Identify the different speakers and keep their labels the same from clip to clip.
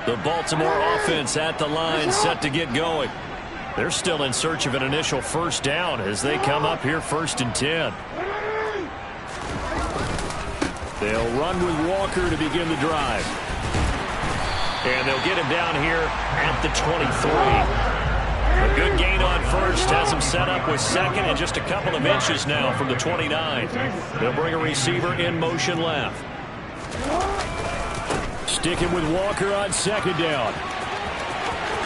Speaker 1: The Baltimore offense at the line, set to get going. They're still in search of an initial first down as they come up here 1st and 10. They'll run with Walker to begin the drive. And they'll get him down here at the 23. A good gain on first, has him set up with second and just a couple of inches now from the 29. They'll bring a receiver in motion left. Sticking with Walker on 2nd down.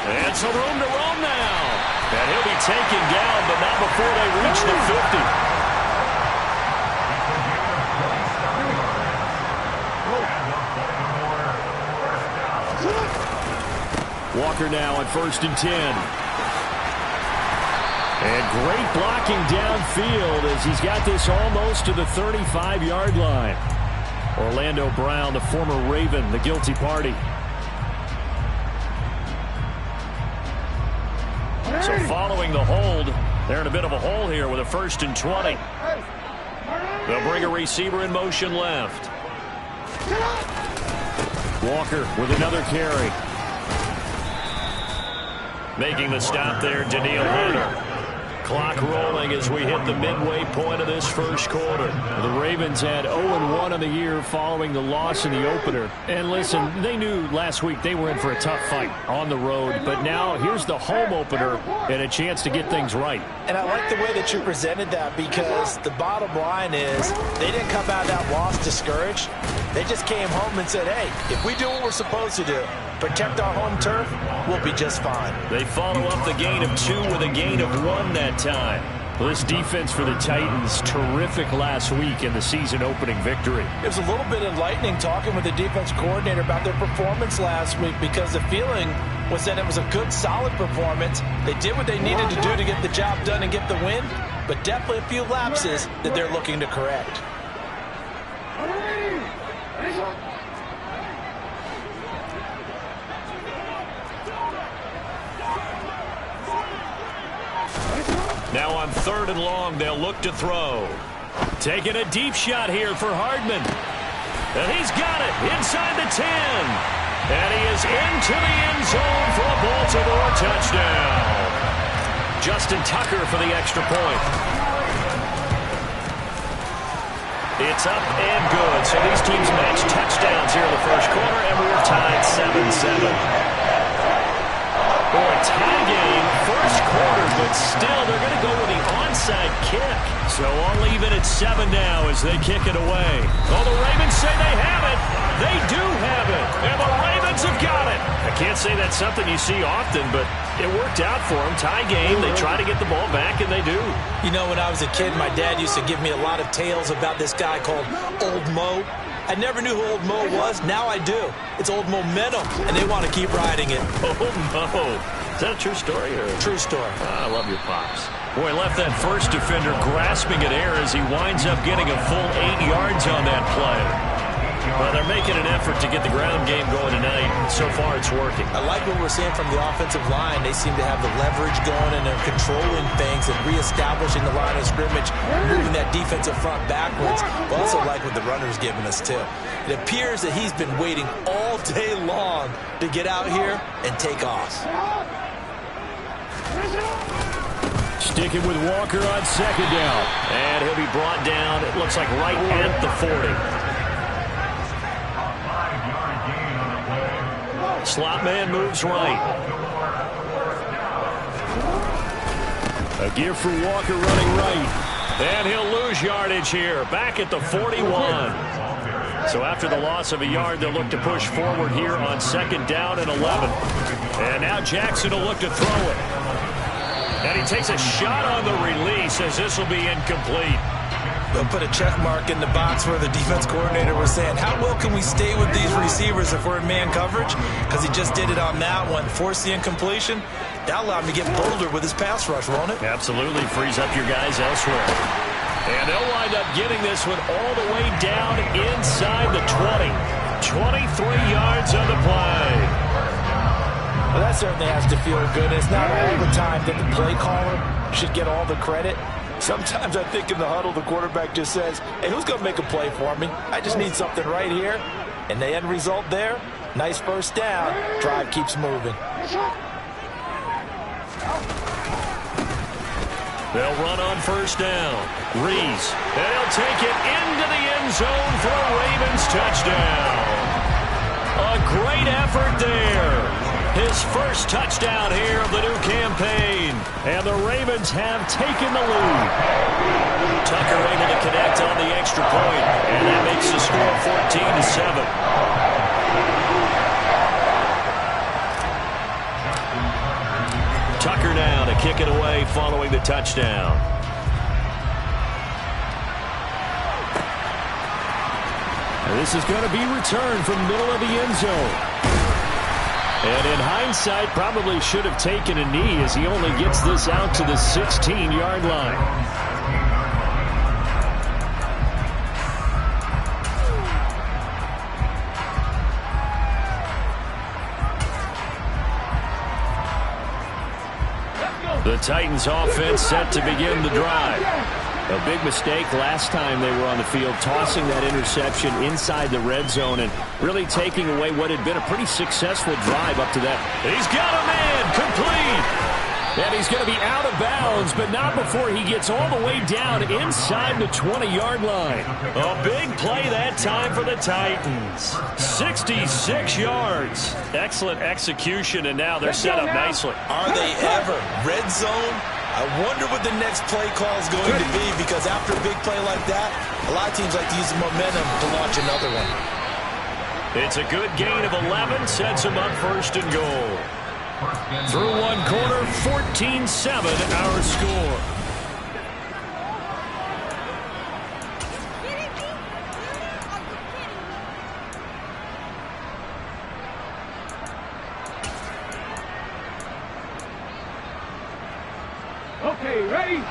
Speaker 1: And some room to roam now. And he'll be taken down, but not before they reach the 50. Walker now on 1st and 10. And great blocking downfield as he's got this almost to the 35-yard line. Orlando Brown, the former Raven, the guilty party. So following the hold, they're in a bit of a hole here with a 1st and 20. They'll bring a receiver in motion left. Walker with another carry. Making the stop there, Danielle Hunter. Clock rolling as we hit the midway point of this first quarter. The Ravens had 0-1 on the year following the loss in the opener. And listen, they knew last week they were in for a tough fight on the road. But now here's the home opener and a chance to get things right.
Speaker 2: And I like the way that you presented that, because the bottom line is they didn't come out of that loss discouraged. They just came home and said, hey, if we do what we're supposed to do, protect our home turf, we'll be just fine.
Speaker 1: They follow up the gain of 2 with a gain of 1 that time. Well, this defense for the Titans, terrific last week in the season opening victory.
Speaker 2: It was a little bit enlightening talking with the defense coordinator about their performance last week, because the feeling was that it was a good, solid performance. They did what they needed to do to get the job done and get the win, but definitely a few lapses that they're looking to correct.
Speaker 1: Now on 3rd and long, they'll look to throw. Taking a deep shot here for Hardman. And he's got it inside the 10. And he is into the end zone for a Baltimore touchdown. Justin Tucker for the extra point. It's up and good. So these teams match touchdowns here in the first quarter, and we're tied 7-7. Boy, tie game, first quarter, but still they're going to go with the onside kick. So I'll leave it at 7 now as they kick it away. Oh, the Ravens say they have it. They do have it. And the Ravens have got it. I can't say that's something you see often, but it worked out for them. Tie game, they try to get the ball back, and they do.
Speaker 2: You know, when I was a kid, my dad used to give me a lot of tales about this guy called Old Mo. I never knew who Old Mo was. Now I do. It's Old Momentum, and they want to keep riding it.
Speaker 1: Old Mo. Is that a true story? Or?
Speaker 2: True story.
Speaker 1: I love your pops. Boy, left that first defender grasping at air as he winds up getting a full 8 yards on that play. Well, they're making an effort to get the ground game going tonight. So far, it's working.
Speaker 2: I like what we're seeing from the offensive line. They seem to have the leverage going, and they're controlling things and reestablishing the line of scrimmage, moving that defensive front backwards. But also like what the runner's giving us, too. It appears that he's been waiting all day long to get out here and take off.
Speaker 1: Sticking with Walker on 2nd down. And he'll be brought down, it looks like right at the 40. Slot man moves right. A give for Walker running right. And he'll lose yardage here. Back at the 41. So after the loss of a yard, they'll look to push forward here on 2nd down and 11. And now Jackson will look to throw it. And he takes a shot on the release as this will be incomplete.
Speaker 2: They'll put a check mark in the box where the defense coordinator was saying, how well can we stay with these receivers if we're in man coverage? Because he just did it on that one. Force the incompletion. That allowed him to get bolder with his pass rush, won't it?
Speaker 1: Absolutely. Frees up your guys elsewhere. And they'll wind up getting this one all the way down inside the 20. 23 yards on the play.
Speaker 2: Well, that certainly has to feel good. It's not all the time that the play caller should get all the credit. Sometimes I think in the huddle, the quarterback just says, hey, who's going to make a play for me? I just need something right here. And the end result there, Nice first down. Drive keeps moving.
Speaker 1: They'll run on first down. Rees, and he'll take it into the end zone for a Ravens touchdown. A great effort there. His first touchdown here of the new campaign. And the Ravens have taken the lead. Tucker able to connect on the extra point, and that makes the score 14-7. Tucker now to kick it away following the touchdown. And this is going to be returned from the middle of the end zone. And in hindsight, probably should have taken a knee as he only gets this out to the 16-yard line. The Titans offense set to begin the drive. A big mistake last time they were on the field, tossing that interception inside the red zone and really taking away what had been a pretty successful drive up to that. He's got a man, complete. And he's going to be out of bounds, but not before he gets all the way down inside the 20-yard line. A big play that time for the Titans. 66 yards. Excellent execution, and now they're set up nicely.
Speaker 2: Are they ever? Red zone? I wonder what the next play call is going to be, because after a big play like that, a lot of teams like to use the momentum to launch another one.
Speaker 1: It's a good gain of 11, sets them up first and goal. Through one quarter, 14-7 our score.
Speaker 3: Okay, ready?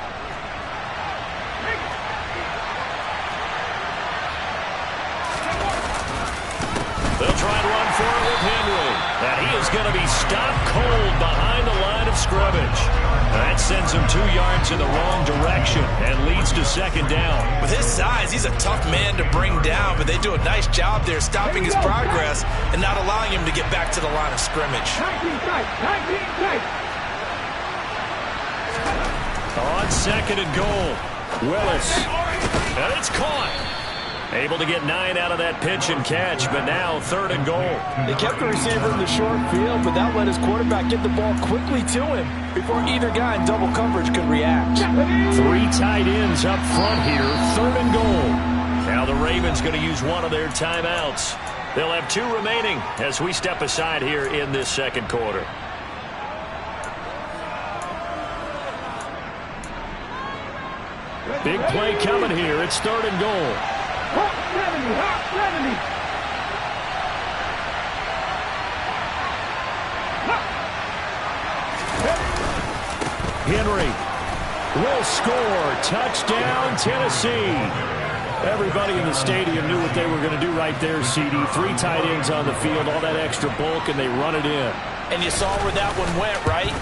Speaker 1: They'll try to run for it with Henry. And he is going to be stopped cold behind the line of scrimmage. That sends him 2 yards in the wrong direction and leads to second down.
Speaker 2: With his size, he's a tough man to bring down, but they do a nice job there stopping his progress and not allowing him to get back to the line of scrimmage.
Speaker 3: 19 tight.
Speaker 1: On second and goal, Willis. And it's caught. Able to get 9 out of that pitch and catch, but now third and goal.
Speaker 4: They kept the receiver in the short field, but that let his quarterback get the ball quickly to him before either guy in double coverage could react.
Speaker 1: 3 tight ends up front here, third and goal. Now the Ravens going to use one of their timeouts. They'll have 2 remaining as we step aside here in this second quarter. Big play coming here. It's third and goal.
Speaker 3: Hawk 70.
Speaker 1: Henry will score. Touchdown, Tennessee. Everybody in the stadium knew what they were going to do right there, CD. 3 tight ends on the field, all that extra bulk, and they run it in.
Speaker 2: And you saw where that one went, right?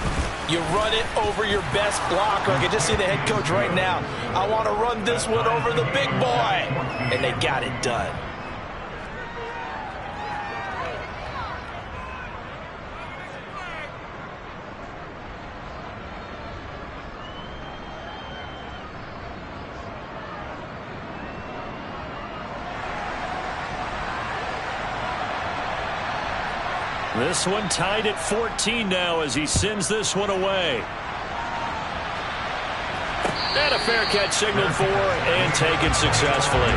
Speaker 2: You run it over your best blocker. I can just see the head coach right now. I want to run this one over the big boy. And they got it done.
Speaker 1: This one tied at 14 now as he sends this one away. And a fair catch signaled for and taken successfully.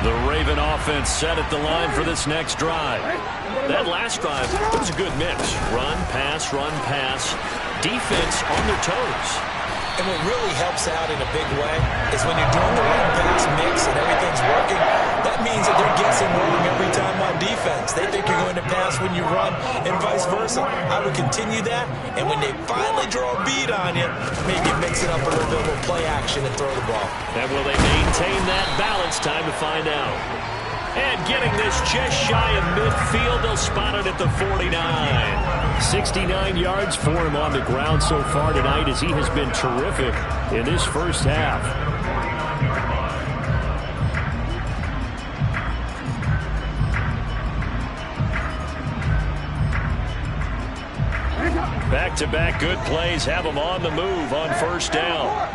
Speaker 1: The Raven offense set at the line for this next drive. That last drive, it was a good mix. Run, pass, defense on their toes.
Speaker 2: And what really helps out in a big way is when you're doing the run-pass mix and everything's working, that means that they're guessing wrong every time on defense. They think you're going to pass when you run and vice versa. I would continue that, and when they finally draw a bead on you, maybe mix it up a little bit with play action and throw the ball.
Speaker 1: And will they maintain that balance? Time to find out. And getting this just shy of midfield, they'll spot it at the 49. 69 yards for him on the ground so far tonight as he has been terrific in this first half. Back-to-back good plays have him on the move on first down.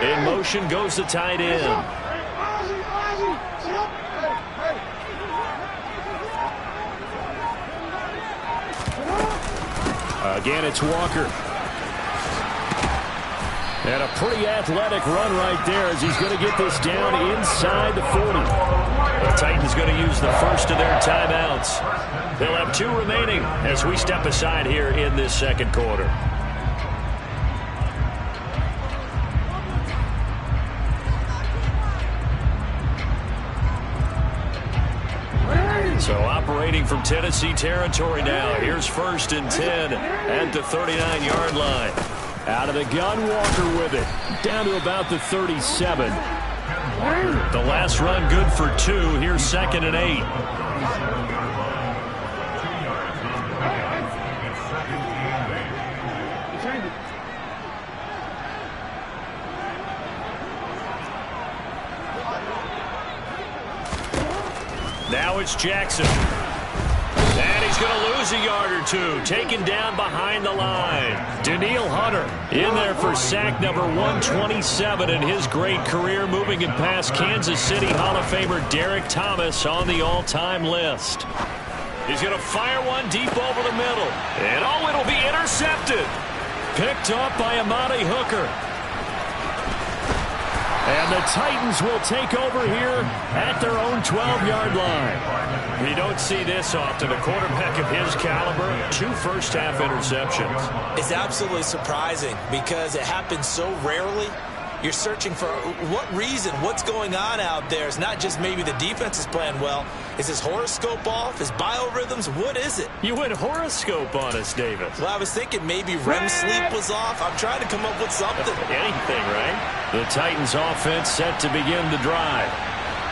Speaker 1: In motion goes the tight end. Again, it's Walker. And a pretty athletic run right there as he's going to get this down inside the 40. The Titans going to use the first of their timeouts. They'll have 2 remaining as we step aside here in this second quarter. So operating from Tennessee territory now. Here's 1st and 10 at the 39-yard line. Out of the gun, Walker with it. Down to about the 37. The last run good for 2. Here's 2nd and 8. Now it's Jackson. And he's going to lose a yard or 2. Taken down behind the line. Danielle Hunter in there for sack number 127 in his great career, moving it past Kansas City Hall of Famer Derek Thomas on the all-time list. He's going to fire one deep over the middle. And oh, it'll be intercepted. Picked up by Amani Hooker. And the Titans will take over here at their own 12-yard line. You don't see this often. A quarterback of his caliber, 2 first-half interceptions.
Speaker 2: It's absolutely surprising because it happens so rarely. You're searching for what reason, what's going on out there. It's not just maybe the defense is playing well. Is his horoscope off? His biorhythms? What is it?
Speaker 1: You went horoscope on us, Davis.
Speaker 2: Well, I was thinking maybe REM sleep was off. I'm trying to come up with something.
Speaker 1: Anything, right? The Titans offense set to begin the drive.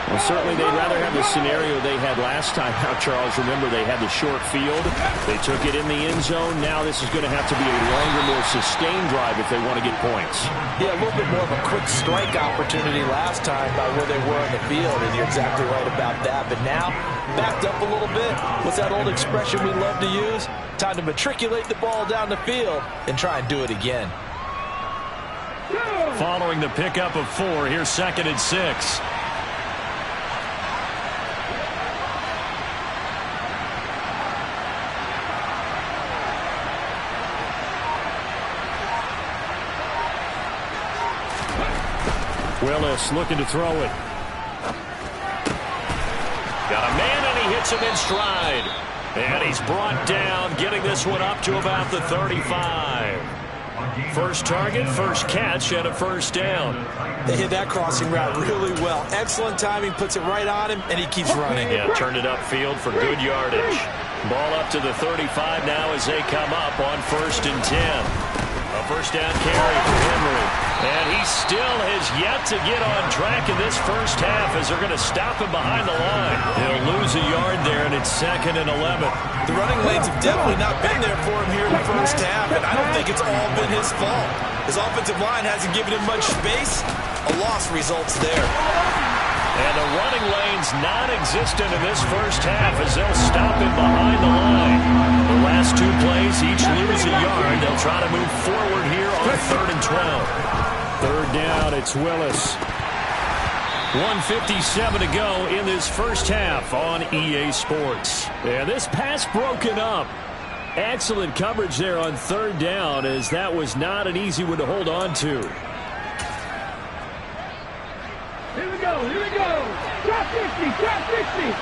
Speaker 1: Well, certainly they'd rather have the scenario they had last time out, Charles. Remember, they had the short field. They took it in the end zone. Now this is going to have to be a longer, more sustained drive if they want to get points.
Speaker 4: Yeah, a little bit more of a quick strike opportunity last time by where they were on the field, and you're exactly right about that. But now, backed up a little bit. What's that old expression we love to use? Time to matriculate the ball down the field and try and do it again.
Speaker 1: Following the pickup of 4, here's 2nd and 6. Willis looking to throw it. Got a man, and he hits him in stride. And he's brought down, getting this one up to about the 35. First target, first catch, and a first down.
Speaker 2: They hit that crossing route really well. Excellent timing, puts it right on him, and he keeps running.
Speaker 1: Yeah, turned it upfield for good yardage. Ball up to the 35 now as they come up on 1st and 10. A first down carry for Henry. And he still has yet to get on track in this first half as they're going to stop him behind the line. He'll lose a yard there, and it's 2nd and 11.
Speaker 2: The running lanes have definitely not been there for him here in the first half, and I don't think it's all been his fault. His offensive line hasn't given him much space. A loss results there.
Speaker 1: And the running lane's non-existent in this first half as they'll stop him behind the line. The last 2 plays, each lose a yard. They'll try to move forward here on 3rd and 12. 3rd down, it's Willis. 1:57 to go in this first half on EA Sports. And this pass broken up. Excellent coverage there on 3rd down as that was not an easy one to hold on to.
Speaker 3: Here we go, here we go. Drop 50, drop 50.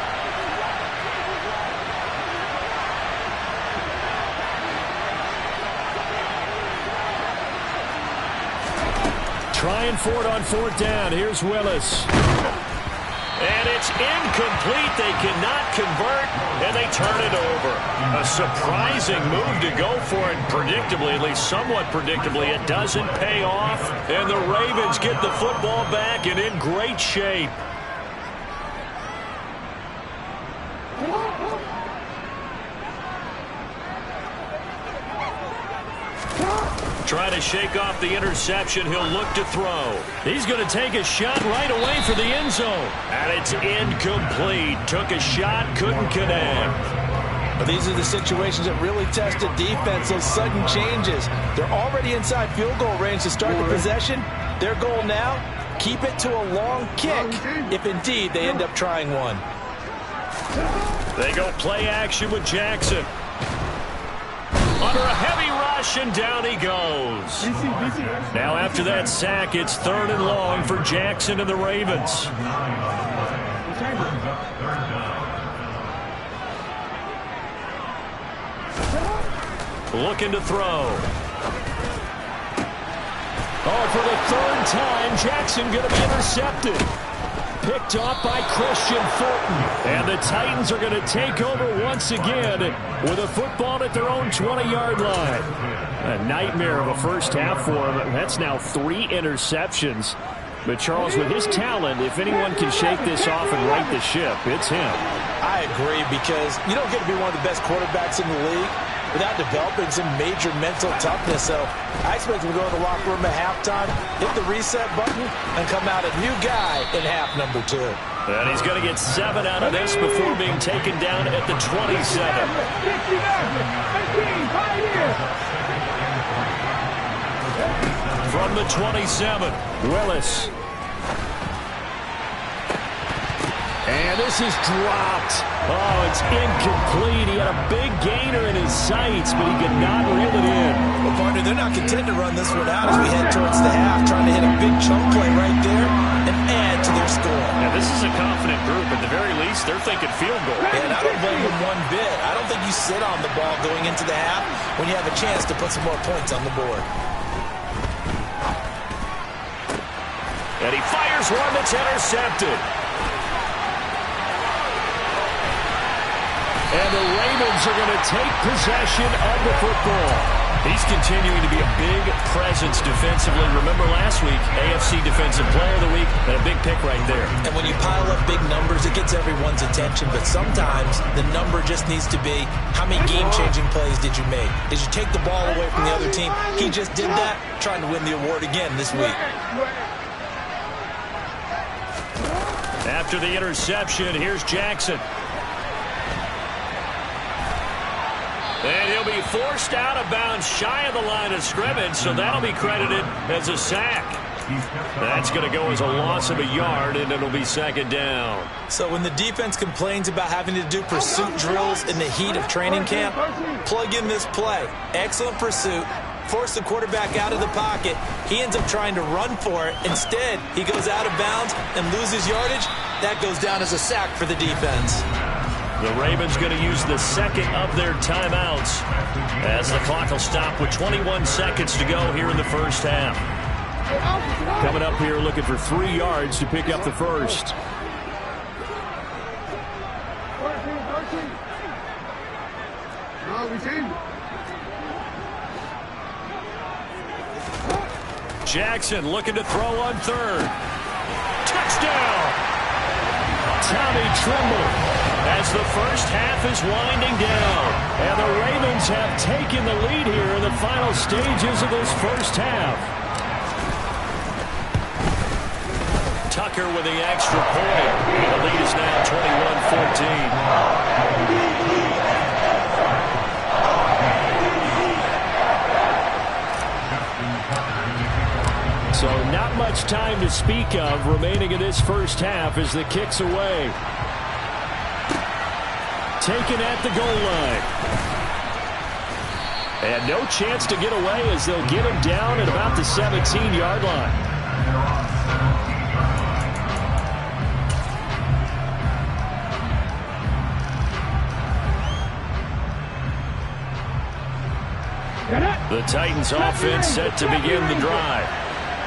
Speaker 1: Trying for it on 4th down. Here's Willis. And it's incomplete. They cannot convert, and they turn it over. A surprising move to go for it predictably, at least somewhat predictably. It doesn't pay off, and the Ravens get the football back and in great shape. Trying to shake off the interception. He'll look to throw. He's going to take a shot right away for the end zone. And it's incomplete. Took a shot, couldn't connect.
Speaker 4: But these are the situations that really test a defense, those sudden changes. They're already inside field goal range to start the possession. Their goal now, keep it to a long kick, if indeed they end up trying one.
Speaker 1: They go play action with Jackson. Under a heavy rush, and down he goes. Now after that sack, it's 3rd and long for Jackson and the Ravens. Looking to throw. Oh, for the 3rd time, Jackson going to be intercepted. Picked off by Christian Fulton. And the Titans are going to take over once again with a football at their own 20-yard line. A nightmare of a first half for him. That's now 3 interceptions. But, Charles, with his talent, if anyone can shake this off and right the ship, it's him.
Speaker 4: I agree, because you don't get to be one of the best quarterbacks in the league without developing some major mental toughness. So I expect him to go to the locker room at halftime, hit the reset button, and come out a new guy in half number 2.
Speaker 1: And he's going to get 7 out of this before being taken down at the 27. From the 27, Willis. And this is dropped. Oh, it's incomplete. He had a big gainer in his sights, but he could not reel it in.
Speaker 4: Well, partner, they're not content to run this one out as we head towards the half, trying to hit a big chunk play right there and add to their score.
Speaker 1: Now, this is a confident group. At the very least, they're thinking field goal.
Speaker 4: And I don't blame them one bit. I don't think you sit on the ball going into the half when you have a chance to put some more points on the board.
Speaker 1: And he fires one that's intercepted. And the Ravens are going to take possession of the football. He's continuing to be a big presence defensively. Remember last week, AFC Defensive Player of the Week, and a big pick right there.
Speaker 4: And when you pile up big numbers, it gets everyone's attention. But sometimes the number just needs to be, how many game-changing plays did you make? Did you take the ball away from the other team? He just did that, trying to win the award again this week.
Speaker 1: After the interception, here's Jackson. And he'll be forced out of bounds shy of the line of scrimmage, so that'll be credited as a sack. That's going to go as a loss of a yard, and it'll be 2nd down.
Speaker 4: So when the defense complains about having to do pursuit drills in the heat of training camp, plug in this play. Excellent pursuit. Force the quarterback out of the pocket. He ends up trying to run for it. Instead, he goes out of bounds and loses yardage. That goes down as a sack for the defense.
Speaker 1: The Ravens going to use the 2nd of their timeouts as the clock will stop with 21 seconds to go here in the first half. Coming up here looking for 3 yards to pick up the first. Jackson looking to throw on 3rd. Touchdown! Tommy Tremble. As the first half is winding down. And the Ravens have taken the lead here in the final stages of this first half. Tucker with the extra point. The lead is now 21-14. So not much time to speak of remaining in this first half as the kick's away. Taken at the goal line. And no chance to get away as they'll get him down at about the 17-yard line. The Titans offense set to begin the drive.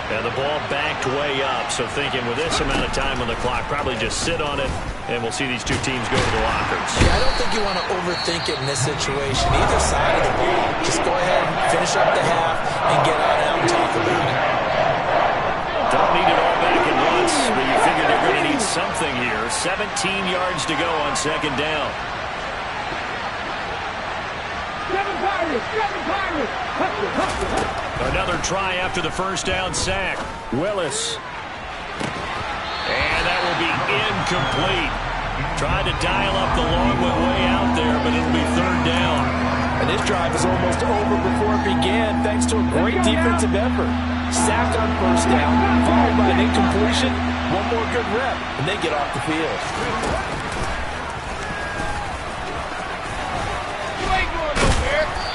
Speaker 1: And the ball backed way up. So thinking with this amount of time on the clock, probably just sit on it, and we'll see these two teams go to the lockers.
Speaker 4: Yeah, I don't think you want to overthink it in this situation. Either side of the ball, just go ahead and finish up the half and get on out and talk about it.
Speaker 1: Don't need it all back at once, but you figure they're going to need something here. 17 yards to go on 2nd down.
Speaker 3: Seven Pirates!
Speaker 1: Another try after the first down sack. Willis. And that will be incomplete. Tried to dial up the long way out there, but it'll be third down.
Speaker 4: And this drive is almost over before it began, thanks to a great defensive effort. Sack on first down, followed by an incompletion. One more good rep, and they get off the field.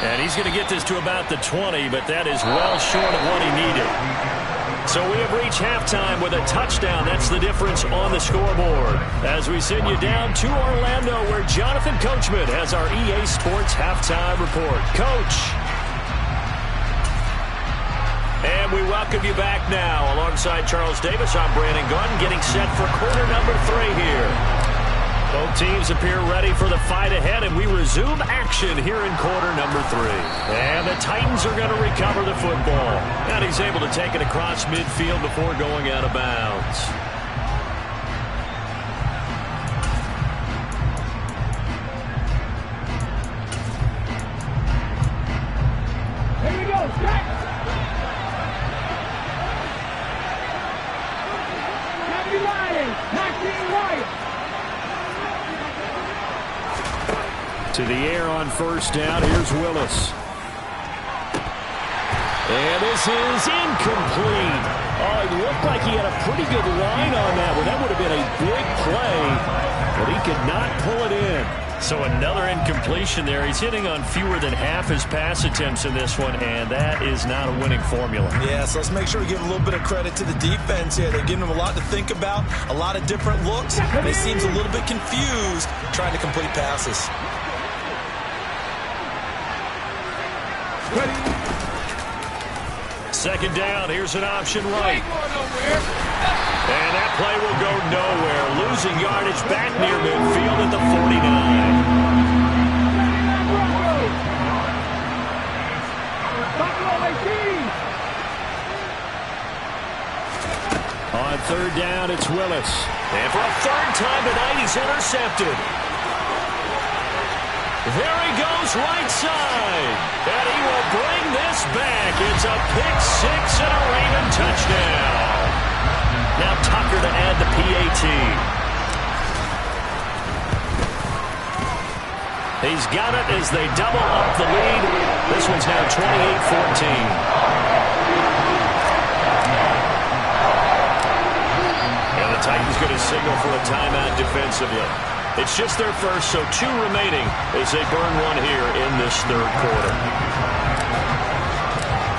Speaker 1: And he's going to get this to about the 20, but that is well short of what he needed. So we have reached halftime with a touchdown. That's the difference on the scoreboard. As we send you down to Orlando, where Jonathan Coachman has our EA Sports halftime report. Coach. And we welcome you back now. Alongside Charles Davis, I'm Brandon Gunn, getting set for quarter number 3 here. Both teams appear ready for the fight ahead, and we resume action here in quarter number 3. And the Titans are going to recover the football. And he's able to take it across midfield before going out of bounds.
Speaker 3: Here we go, Jack. Happy Lions, Maxine White.
Speaker 1: To the air on first down. Here's Willis. And this is incomplete. Oh, it looked like he had a pretty good line on that one. That would have been a big play, but he could not pull it in. So another incompletion there. He's hitting on fewer than half his pass attempts in this one, and that is not a winning formula.
Speaker 2: Yeah, so let's make sure we give a little bit of credit to the defense here. They're giving them a lot to think about, a lot of different looks, and he seems a little bit confused trying to complete passes.
Speaker 1: Second down, here's an option right. And that play will go nowhere. Losing yardage back near midfield at the 49. On third down, it's Willis. And for a third time tonight, he's intercepted. There he goes, right side. And he will bring this back. It's a pick six and a Raven touchdown. Now Tucker to add the PAT. He's got it as they double up the lead. This one's now 28-14. And the Titans going to signal for a timeout defensively. It's just their first, so 2 remaining as they burn one here in this third quarter.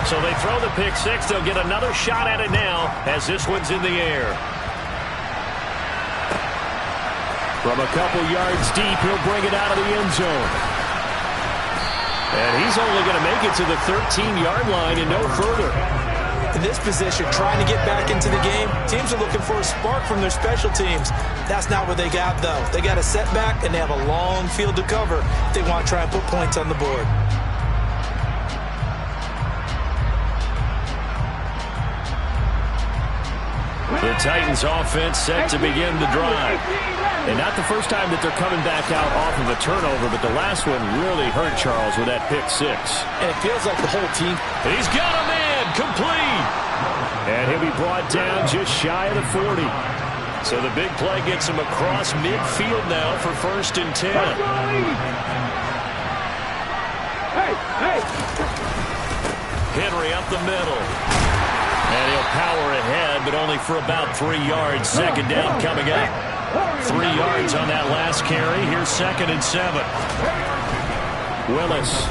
Speaker 1: So they throw the pick six. They'll get another shot at it now as this one's in the air. From a couple yards deep, he'll bring it out of the end zone. And he's only going to make it to the 13-yard line and no further.
Speaker 2: In this position, trying to get back into the game, teams are looking for a spark from their special teams. That's not what they got, though. They got a setback, and they have a long field to cover if they want to try and put points on the board.
Speaker 1: The Titans offense set to begin the drive. And not the first time that they're coming back out off of a turnover, but the last one really hurt Charles with that pick six.
Speaker 2: And it feels like the whole team.
Speaker 1: He's got a man, complete. And he'll be brought down just shy of the 40. So the big play gets him across midfield now for 1st and 10. Henry up the middle. And he'll power ahead, but only for about 3 yards. Second down coming up. 3 yards on that last carry. Here's 2nd and 7. Willis.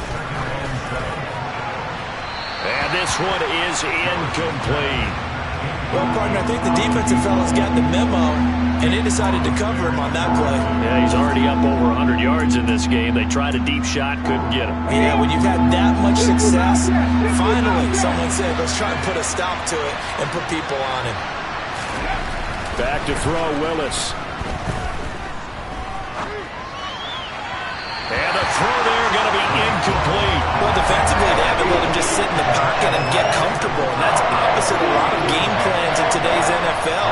Speaker 1: And this one is incomplete.
Speaker 2: Well, partner, I think the defensive fellas got the memo, and they decided to cover him on that play.
Speaker 1: Yeah, he's already up over 100 yards in this game. They tried a deep shot, couldn't get him.
Speaker 2: Yeah, when you've had that much success, finally someone said, let's try and put a stop to it and put people on him.
Speaker 1: Back to throw, Willis. And the throw there going to be incomplete.
Speaker 2: Well, defensively, they haven't let him just sit in the pocket and get comfortable, and that's opposite a lot of game plans in today's NFL.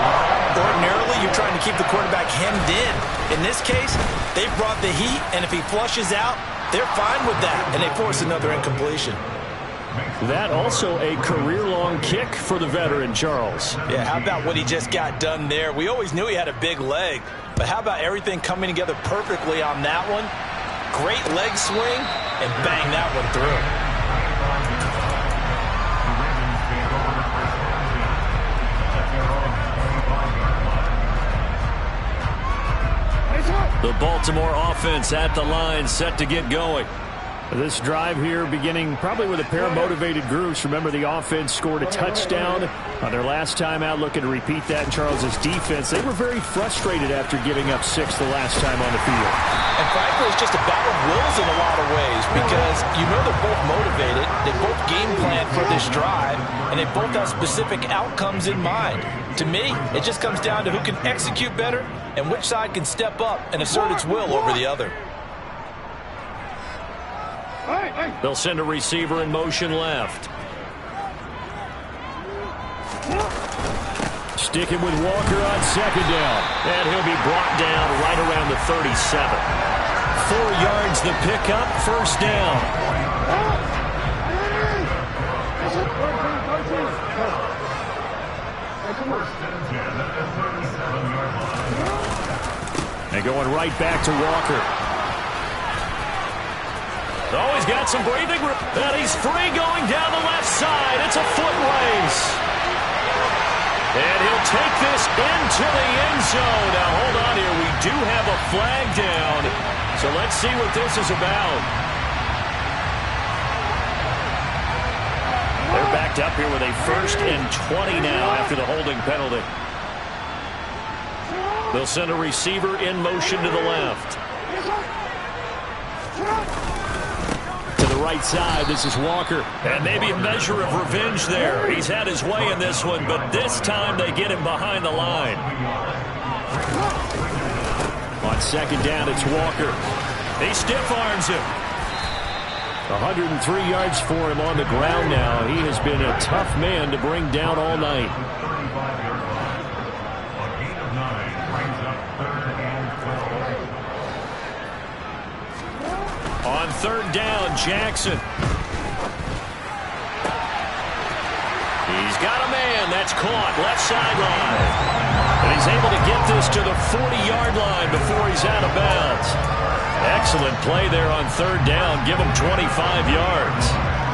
Speaker 2: Ordinarily, you're trying to keep the quarterback hemmed in. In this case, they've brought the heat, and if he flushes out, they're fine with that, and they force another incompletion.
Speaker 1: That also a career-long kick for the veteran, Charles.
Speaker 2: Yeah, how about what he just got done there? We always knew he had a big leg, but how about everything coming together perfectly on that one? Great leg swing, and bang that one through.
Speaker 1: The Baltimore offense at the line, set to get going. This drive here beginning probably with a pair of motivated groups. Remember, the offense scored a touchdown on their last time out, looking to repeat that in Charles's defense. They were very frustrated after giving up 6 the last time on the field.
Speaker 2: And frankly, it's just a battle of wills in a lot of ways because you know they're both motivated, they both game plan for this drive, and they both have specific outcomes in mind. To me, it just comes down to who can execute better and which side can step up and assert its will over the other.
Speaker 1: They'll send a receiver in motion left. Sticking with Walker on second down. And he'll be brought down right around the 37. 4 yards the pickup, first down. And going right back to Walker. Oh, he's got some breathing room. And he's free going down the left side. It's a foot race. And he'll take this into the end zone. Now, hold on here. We do have a flag down. So let's see what this is about. They're backed up here with a 1st and 20 now after the holding penalty. They'll send a receiver in motion to the left. Right side, this is Walker. And maybe a measure of revenge there. He's had his way in this one, but this time they get him behind the line. On second down, it's Walker. He stiff arms him. 103 yards for him on the ground now. He has been a tough man to bring down all night. On third down, Jackson. He's got a man. That's caught. Left sideline. And he's able to get this to the 40-yard line before he's out of bounds. Excellent play there on third down. Give him 25 yards.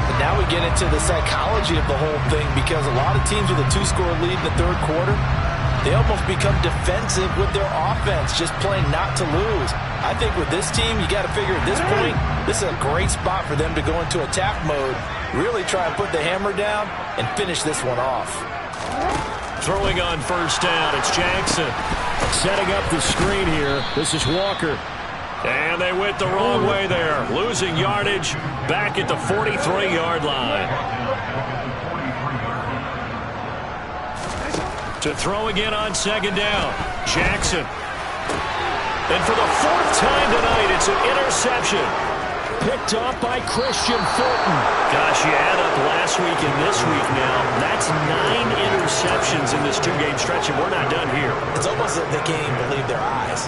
Speaker 2: But now we get into the psychology of the whole thing because a lot of teams with a 2-score lead in the third quarter, they almost become defensive with their offense, just playing not to lose. I think with this team, you got to figure at this point, this is a great spot for them to go into attack mode, really try and put the hammer down and finish this one off.
Speaker 1: Throwing on first down, it's Jackson. Setting up the screen here. This is Walker. And they went the wrong way there. Losing yardage back at the 43-yard line. To throw again on second down, Jackson. And for the 4th time tonight, it's an interception. Picked off by Christian Fulton. Gosh, you add up last week and this week now. That's 9 interceptions in this 2-game stretch, and we're not done here.
Speaker 2: It's almost like they can't even believe their eyes.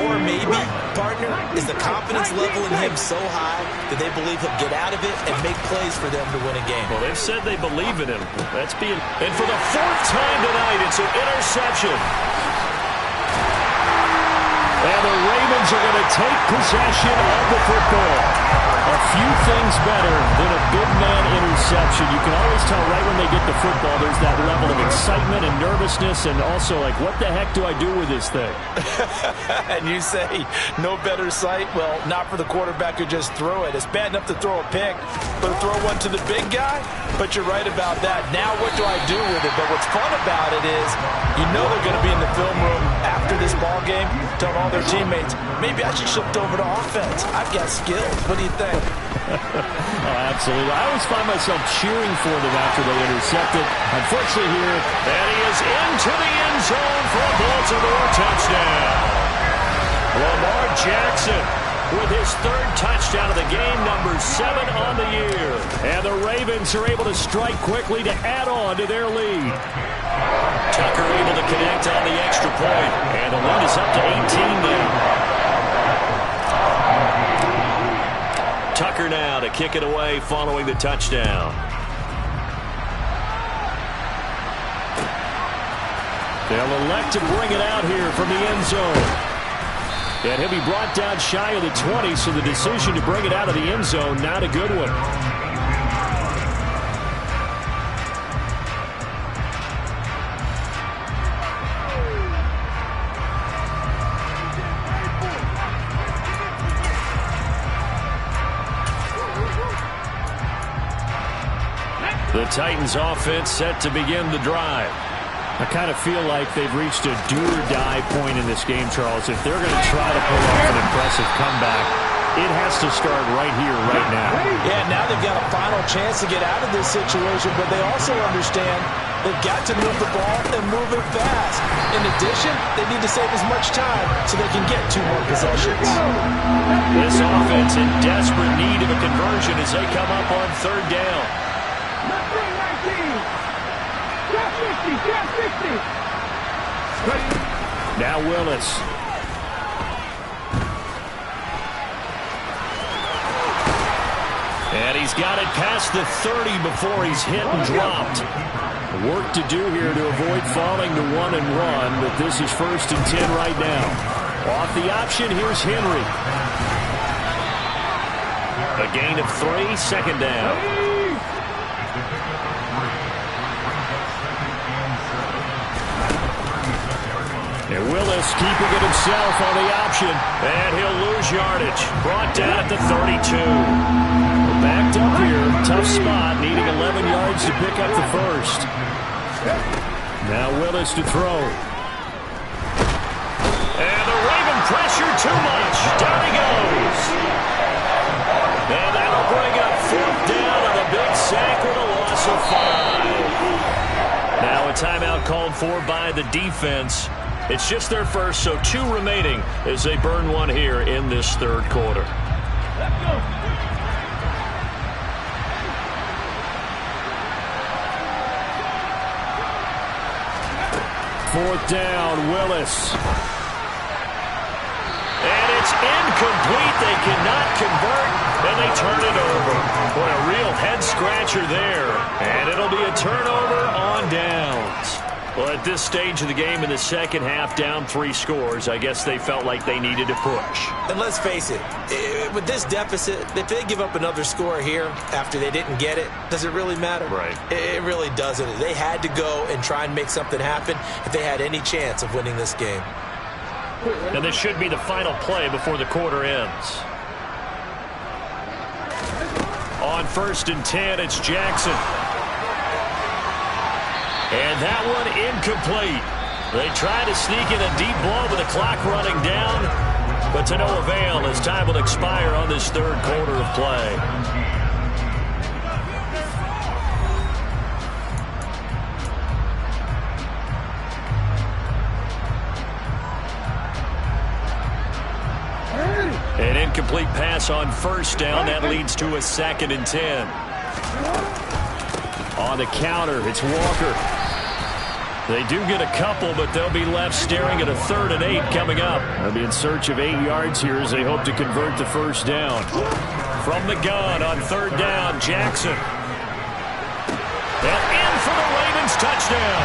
Speaker 2: Or maybe, partner, is the confidence level in him so high that they believe he'll get out of it and make plays for them to win a game.
Speaker 1: Well, they've said they believe in him. That's being... And for the 4th time tonight, it's an interception. And the Ravens are going to take possession of the football. A few things better than a big man interception. You can always tell right when they get the football, there's that level of excitement and nervousness and also like, what the heck do I do with this thing?
Speaker 2: And you say, no better sight? Well, not for the quarterback to just throw it. It's bad enough to throw a pick, but to throw one to the big guy? But you're right about that. Now what do I do with it? But what's fun about it is, you know they're going to be in the film room after this ball game, telling all their teammates, maybe I should shift over to offense. I've got skills. What do you think?
Speaker 1: Oh, absolutely. I always find myself cheering for them after they intercept it. Unfortunately here, and he is into the end zone for a Baltimore touchdown. Lamar Jackson with his 3rd touchdown of the game, number 7 on the year. And the Ravens are able to strike quickly to add on to their lead. Tucker able to connect on the extra point. And the lead is up to 18 now. Tucker now to kick it away following the touchdown. They'll elect to bring it out here from the end zone. And he'll be brought down shy of the 20, so the decision to bring it out of the end zone, not a good one. The Titans offense set to begin the drive. I kind of feel like they've reached a do-or-die point in this game, Charles. If they're going to try to pull off an impressive comeback, it has to start right here, right now.
Speaker 4: Yeah, now they've got a final chance to get out of this situation, but they also understand they've got to move the ball and move it fast. In addition, they need to save as much time so they can get 2 more possessions.
Speaker 1: This offense in desperate need of a conversion as they come up on third down.
Speaker 3: Number 19. Drop 50, drop 50.
Speaker 1: Now Willis. And he's got it past the 30 before he's hit and dropped. Work to do here to avoid falling to 1 and 1, but this is 1st and 10 right now. Off the option, here's Henry. A gain of 3, second down. And Willis keeping it himself on the option. And he'll lose yardage. Brought down at the 32. We're backed up here. Tough spot. Needing 11 yards to pick up the first. Now Willis to throw. And the Raven pressure too much. Down he goes. And that'll bring up 4th down on a big sack with a loss of 5. Now a timeout called for by the defense. It's just their first, so 2 remaining as they burn 1 here in this third quarter.
Speaker 3: Let's go.
Speaker 1: Fourth down, Willis. And it's incomplete. They cannot convert, and they turn it over. Boy, a real head-scratcher there. And it'll be a turnover on downs. Well, at this stage of the game in the second half, down 3 scores, I guess they felt like they needed to push.
Speaker 2: And let's face it, with this deficit, if they give up another score here after they didn't get it, does it really matter?
Speaker 1: Right.
Speaker 2: It really doesn't. They had to go and try and make something happen if they had any chance of winning this game.
Speaker 1: And this should be the final play before the quarter ends. On 1st and 10, it's Jackson. And that one incomplete. They try to sneak in a deep ball with the clock running down, but to no avail as time will expire on this third quarter of play. An incomplete pass on 1st down. That leads to a 2nd and 10. On the counter, it's Walker. They do get a couple, but they'll be left staring at a 3rd and 8 coming up. They'll be in search of 8 yards here as they hope to convert the first down. From the gun on 3rd down, Jackson. And in for the Ravens touchdown.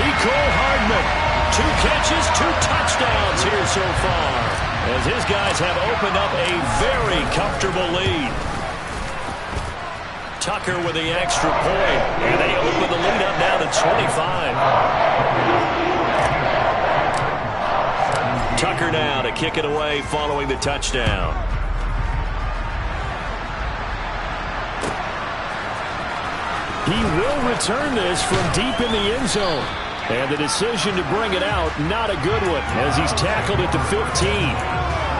Speaker 1: Mecole Hardman. 2 catches, 2 touchdowns here so far, as his guys have opened up a very comfortable lead. Tucker with the extra point, and they open the lead up now to 25. Tucker now to kick it away following the touchdown. He will return this from deep in the end zone. And the decision to bring it out, not a good one, as he's tackled at the 15.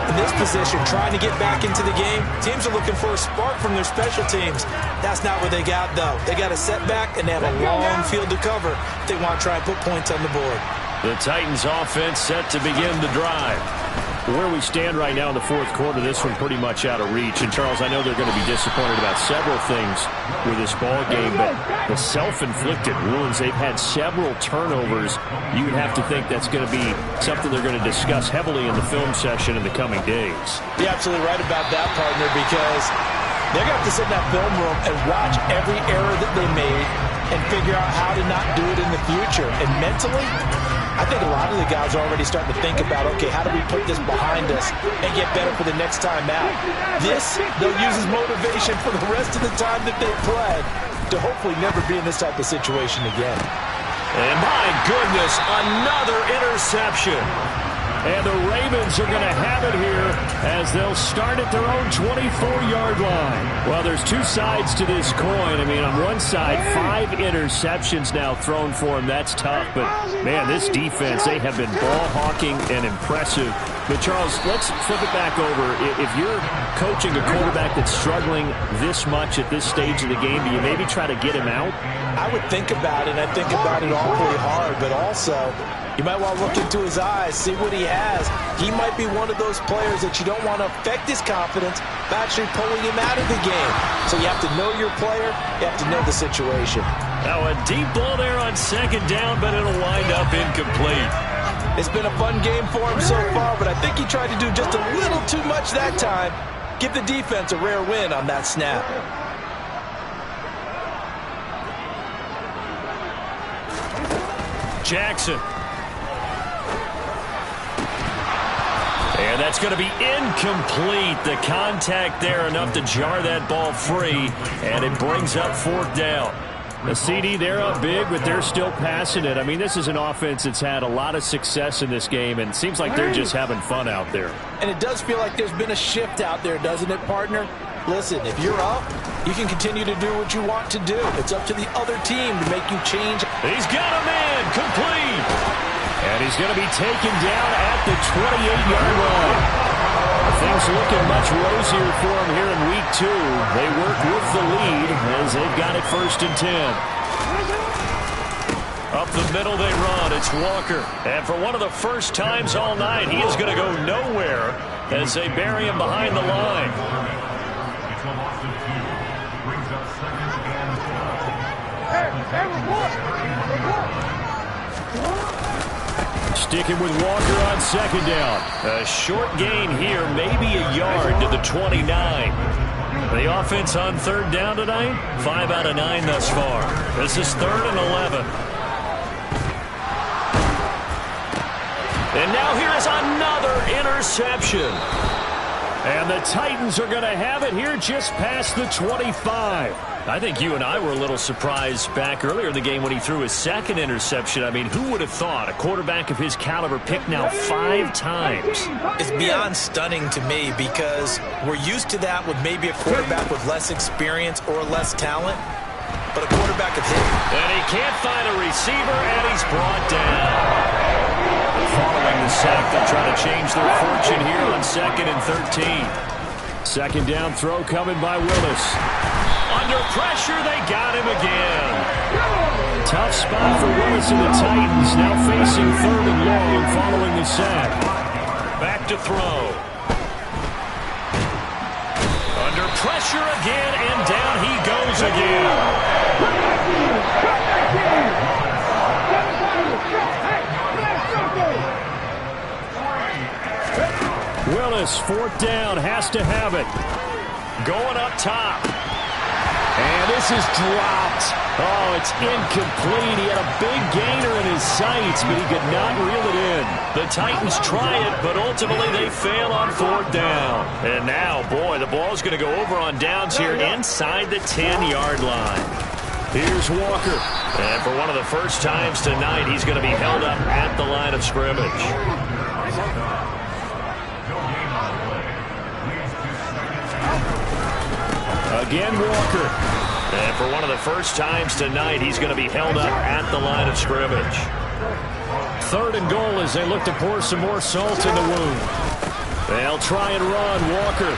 Speaker 2: In this position, trying to get back into the game, teams are looking for a spark from their special teams. That's not what they got, though. They got a setback, and they have a long field to cover if they want to try and put points on the board.
Speaker 1: The Titans offense set to begin the drive. Where we stand right now in the fourth quarter, this one pretty much out of reach. And, Charles, I know they're going to be disappointed about several things with this ball game, but the self-inflicted wounds, they've had several turnovers. You would have to think that's going to be something they're going to discuss heavily in the film session in the coming days.
Speaker 2: You're absolutely right about that, partner, because they're going to have to sit in that film room and watch every error that they made and figure out how to not do it in the future. And mentally, I think a lot of the guys are already starting to think about, okay, how do we put this behind us and get better for the next time out? This, they'll use as motivation for the rest of the time that they play to hopefully never be in this type of situation again.
Speaker 1: And my goodness, another interception. And the Ravens are going to have it here as they'll start at their own 24-yard line. Well, there's two sides to this coin. I mean, on one side, 5 interceptions now thrown for him. That's tough. But, man, this defense, they have been ball hawking and impressive. But, Charles, let's flip it back over. If you're coaching a quarterback that's struggling this much at this stage of the game, do you maybe try to get him out?
Speaker 2: I would think about it. I think about it awfully hard, but also you might want to look into his eyes, see what he has. He might be one of those players that you don't want to affect his confidence by actually pulling him out of the game. So you have to know your player. You have to know the situation.
Speaker 1: Now a deep ball there on second down, but it'll wind up incomplete.
Speaker 2: It's been a fun game for him so far, but I think he tried to do just a little too much that time. Give the defense a rare win on that snap.
Speaker 1: Jackson. And that's going to be incomplete. The contact there enough to jar that ball free, and it brings up fourth down. The CD, they're up big, but they're still passing it. I mean, this is an offense that's had a lot of success in this game, and it seems like they're just having fun out there.
Speaker 2: And it does feel like there's been a shift out there, doesn't it, partner? Listen, if you're up, you can continue to do what you want to do. It's up to the other team to make you change.
Speaker 1: He's got a man, complete. And he's going to be taken down at the 28-yard line. Things looking much rosier for him here in week 2. They work with the lead as they've got it 1st and 10. Up the middle they run. It's Walker. And for one of the first times all night, he is going to go nowhere as they bury him behind the line. Sticking with Walker on second down. A short gain here, maybe a yard to the 29. The offense on third down tonight, 5 out of 9 thus far. This is 3rd and 11. And now here is another interception. And the Titans are going to have it here just past the 25. I think you and I were a little surprised back earlier in the game when he threw his 2nd interception. I mean, who would have thought a quarterback of his caliber picked now 5 times?
Speaker 2: It's beyond stunning to me because we're used to that with maybe a quarterback with less experience or less talent. But a quarterback of his.
Speaker 1: And he can't find a receiver, and he's brought down. Following the sack, they'll try to change their fortune here on 2nd and 13. Second down throw coming by Willis. Under pressure, they got him again. Tough spot for Willis and the Titans, now facing 3rd and long following the sack. Back to throw. Under pressure again, and down he goes again. Willis, 4th down, has to have it. Going up top. And this is dropped. Oh, it's incomplete. He had a big gainer in his sights, but he could not reel it in. The Titans try it, but ultimately they fail on 4th down. And now, boy, the ball's going to go over on downs here inside the 10-yard line. Here's Walker. And for one of the first times tonight, he's going to be held up at the line of scrimmage. Again, Walker. And for one of the first times tonight, he's going to be held up at the line of scrimmage. 3rd and goal as they look to pour some more salt in the wound. They'll try and run. Walker.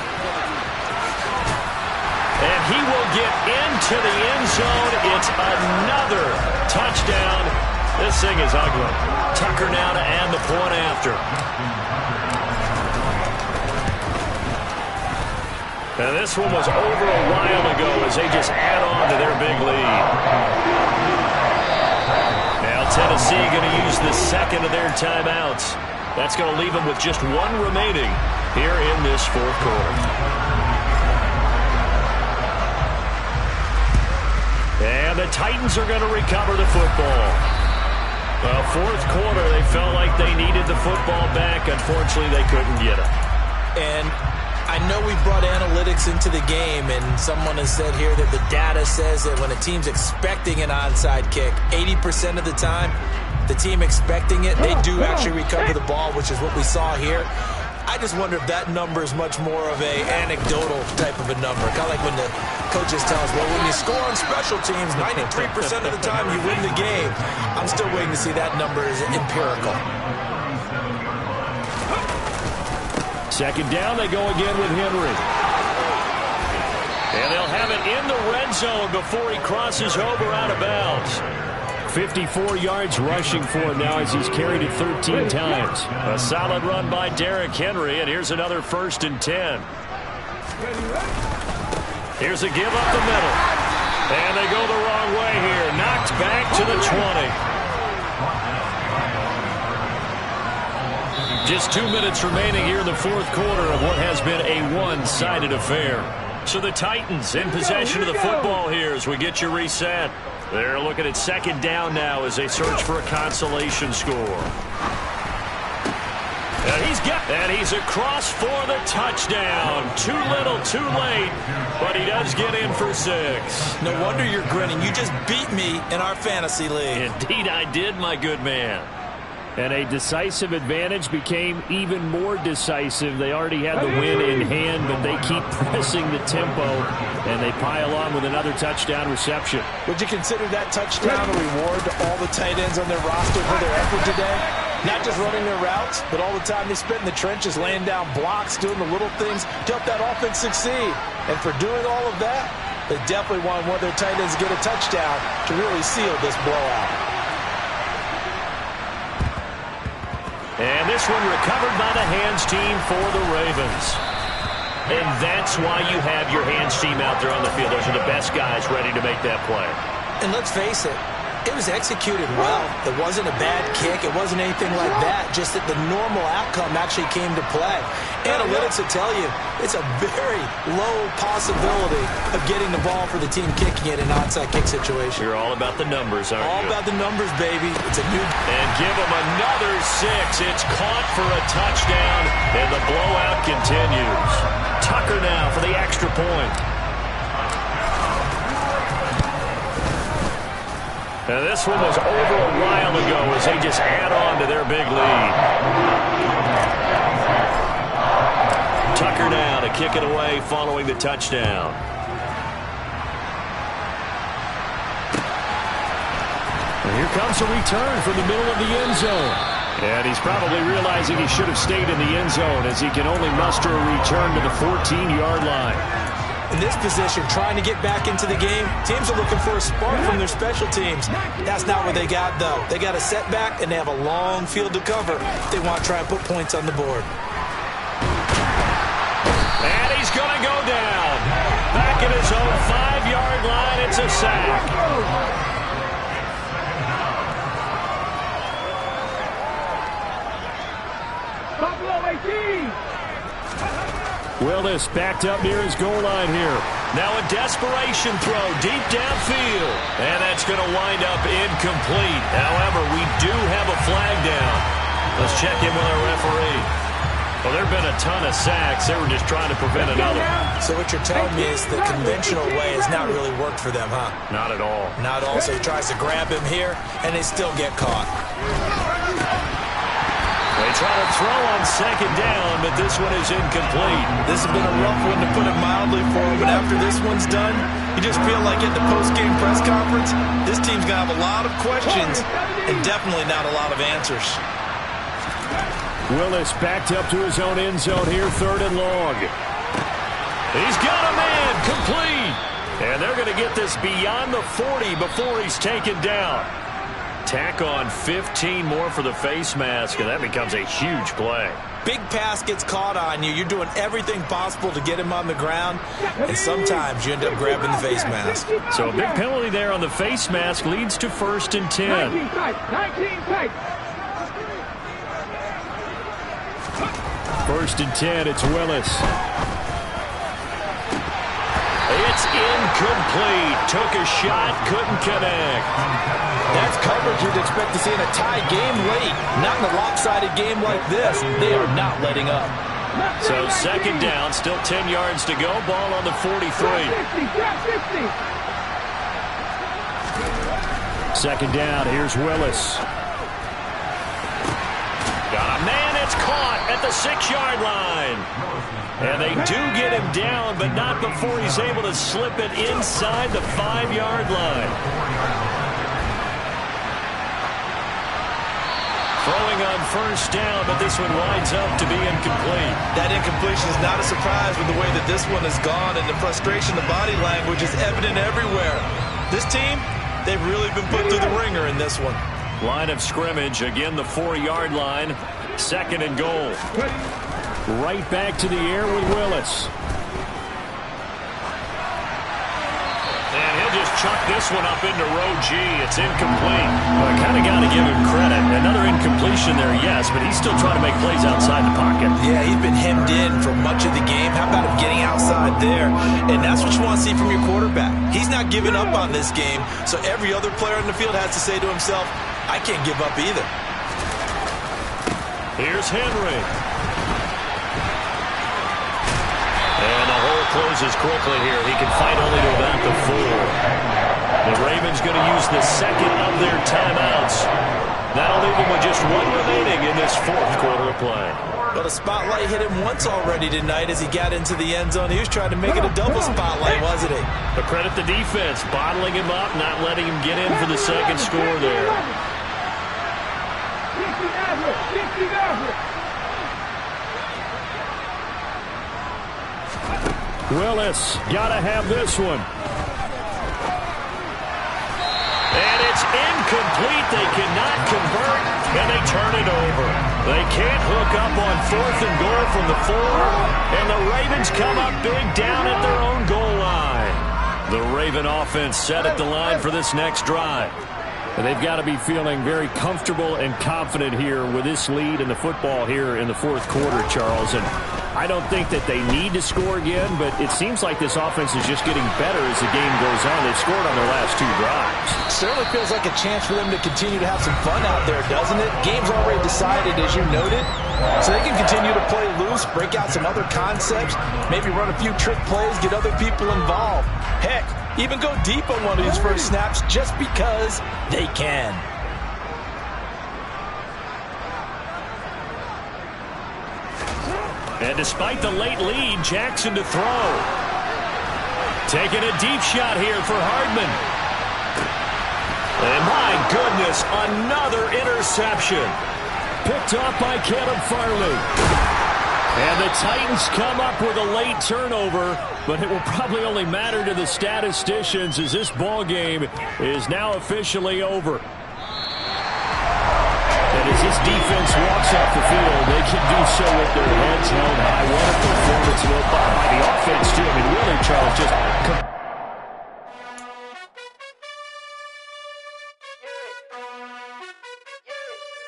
Speaker 1: And he will get into the end zone. It's another touchdown. This thing is ugly. Tucker now to add the point after. And this one was over a while ago as they just add on to their big lead. Now Tennessee going to use the second of their timeouts. That's going to leave them with just one remaining here in this fourth quarter. And the Titans are going to recover the football. Well, fourth quarter, they felt like they needed the football back. Unfortunately, they couldn't get it.
Speaker 2: And I know we brought analytics into the game, and someone has said here that the data says that when a team's expecting an onside kick, 80% of the time, the team expecting it, they do actually recover the ball, which is what we saw here. I just wonder if that number is much more of a anecdotal type of a number. Kind of like when the coaches tell us, well, when you score on special teams, 93% of the time you win the game. I'm still waiting to see that number is empirical.
Speaker 1: Second down, they go again with Henry. And they'll have it in the red zone before he crosses over out of bounds. 54 yards rushing for him now as he's carried it 13 times. A solid run by Derrick Henry, and here's another 1st and 10. Here's a give up the middle. And they go the wrong way here. Knocked back to the 20. Just 2 minutes remaining here in the fourth quarter of what has been a one-sided affair. So the Titans in possession of the football here as we get you reset. They're looking at second down now as they search for a consolation score. And he's across for the touchdown. Too little, too late, but he does get in for 6.
Speaker 2: No wonder you're grinning. You just beat me in our fantasy league.
Speaker 1: Indeed I did, my good man.
Speaker 5: And a decisive advantage became even more decisive. They already had the win in hand, but they keep pressing the tempo, and they pile on with another touchdown reception.
Speaker 2: Would you consider that touchdown a reward to all the tight ends on their roster for their effort today? Not just running their routes, but all the time they spent in the trenches, laying down blocks, doing the little things to help that offense succeed. And for doing all of that, they definitely want one of their tight ends to get a touchdown to really seal this blowout.
Speaker 1: And this one recovered by the hands team for the Ravens. And that's why you have your hands team out there on the field. Those are the best guys ready to make that play.
Speaker 2: And let's face it, it was executed well. It wasn't a bad kick. It wasn't anything like that. Just that the normal outcome actually came to play. Analytics will tell you it's a very low possibility of getting the ball for the team kicking it in an onside kick situation.
Speaker 1: You're all about the numbers, aren't you?
Speaker 2: All about the numbers, baby. It's a new...
Speaker 1: And give them another 6. It's caught for a touchdown, and the blowout continues. Tucker now for the extra point. And this one was over a while ago as they just add on to their big lead. Tucker now to kick it away following the touchdown.
Speaker 5: And here comes a return from the middle of the end zone. And he's probably realizing he should have stayed in the end zone as he can only muster a return to the 14-yard line.
Speaker 2: In this position, trying to get back into the game, teams are looking for a spark from their special teams. That's not what they got, though. They got a setback, and they have a long field to cover if they want to try and put points on the board.
Speaker 1: And he's going to go down. Back at his own 5-yard line, it's a sack.
Speaker 3: Buffalo 18.
Speaker 5: Willis backed up near his goal line here.
Speaker 1: Now a desperation throw deep downfield. And that's going to wind up incomplete. However, we do have a flag down. Let's check in with our referee. Well, there have been a ton of sacks. They were just trying to prevent another.
Speaker 2: So what you're telling me is the conventional way has not really worked for them, huh?
Speaker 1: Not at all.
Speaker 2: Not at all. So he tries to grab him here, and they still get caught.
Speaker 1: They try to throw on second down, but this one is incomplete.
Speaker 2: This has been a rough one, to put it mildly, for him. But after this one's done, you just feel like at the post-game press conference, this team's going to have a lot of questions and definitely not a lot of answers.
Speaker 5: Willis backed up to his own end zone here, 3rd and long.
Speaker 1: He's got a man, complete. And they're going to get this beyond the 40 before he's taken down. Tack on 15 more for the face mask, and that becomes a huge play.
Speaker 2: big pass gets caught on you, you're doing everything possible to get him on the ground, and sometimes you end up grabbing the face mask.
Speaker 5: So a big penalty there on the face mask leads to 1st and 10.
Speaker 3: 19 tight. 19 tight.
Speaker 5: 1st and 10, it's Willis. It's incomplete. Took a shot, couldn't connect.
Speaker 2: That's coverage you'd expect to see in a tie game late. Not in a lopsided game like this. They are not letting up.
Speaker 5: So 2nd down, still 10 yards to go. Ball on the 43. 2nd down, here's Willis. Got a man, it's caught at the 6-yard line. And they do get him down, but not before he's able to slip it inside the 5-yard line. Throwing on 1st down, but this one winds up to be incomplete.
Speaker 2: That incompletion is not a surprise with the way that this one has gone, and the frustration, the body language is evident everywhere. This team, they've really been put through the ringer in this one.
Speaker 5: Line of scrimmage, again the 4-yard line. 2nd and goal. Right back to the air with Willis. And he'll just chuck this one up into row G. It's incomplete. Well, I kind of got to give him credit. Another incompletion there, yes, but he's still trying to make plays outside the pocket.
Speaker 2: Yeah, he's been hemmed in for much of the game. How about him getting outside there? And that's what you want to see from your quarterback. He's not giving up on this game, so every other player in the field has to say to himself, I can't give up either.
Speaker 5: Here's Henry. And the hole closes quickly here. He can fight only to about the 4. The Ravens going to use the 2nd of their timeouts. That'll leave them with just 1 remaining in this 4th quarter of play.
Speaker 2: Well, the spotlight hit him once already tonight as he got into the end zone. He was trying to make it a double spotlight, wasn't he?
Speaker 5: But credit the defense, bottling him up, not letting him get in for the 2nd score there.
Speaker 3: 50 average.
Speaker 5: Willis, gotta have this one. And it's incomplete. They cannot convert, and they turn it over. They can't hook up on 4th and goal from the 4, and the Ravens come up big down at their own goal line. The Raven offense set at the line for this next drive. And they've got to be feeling very comfortable and confident here with this lead in the football here in the 4th quarter, Charles. And I don't think that they need to score again, but it seems like this offense is just getting better as the game goes on. They've scored on their last 2 drives.
Speaker 2: Certainly feels like a chance for them to continue to have some fun out there, doesn't it? Game's already decided, as you noted, so they can continue to play loose, break out some other concepts, maybe run a few trick plays, get other people involved. Heck, even go deep on one of these first snaps just because they can.
Speaker 5: And despite the late lead, Jackson to throw. Taking a deep shot here for Hardman. And my goodness, another interception. Picked off by Caleb Farley. And the Titans come up with a late turnover, but it will probably only matter to the statisticians as this ball game is now officially over. And as this defense walks off the field, they can do so with their heads held high. What a performance by the offense, too. I mean, really, Charles, just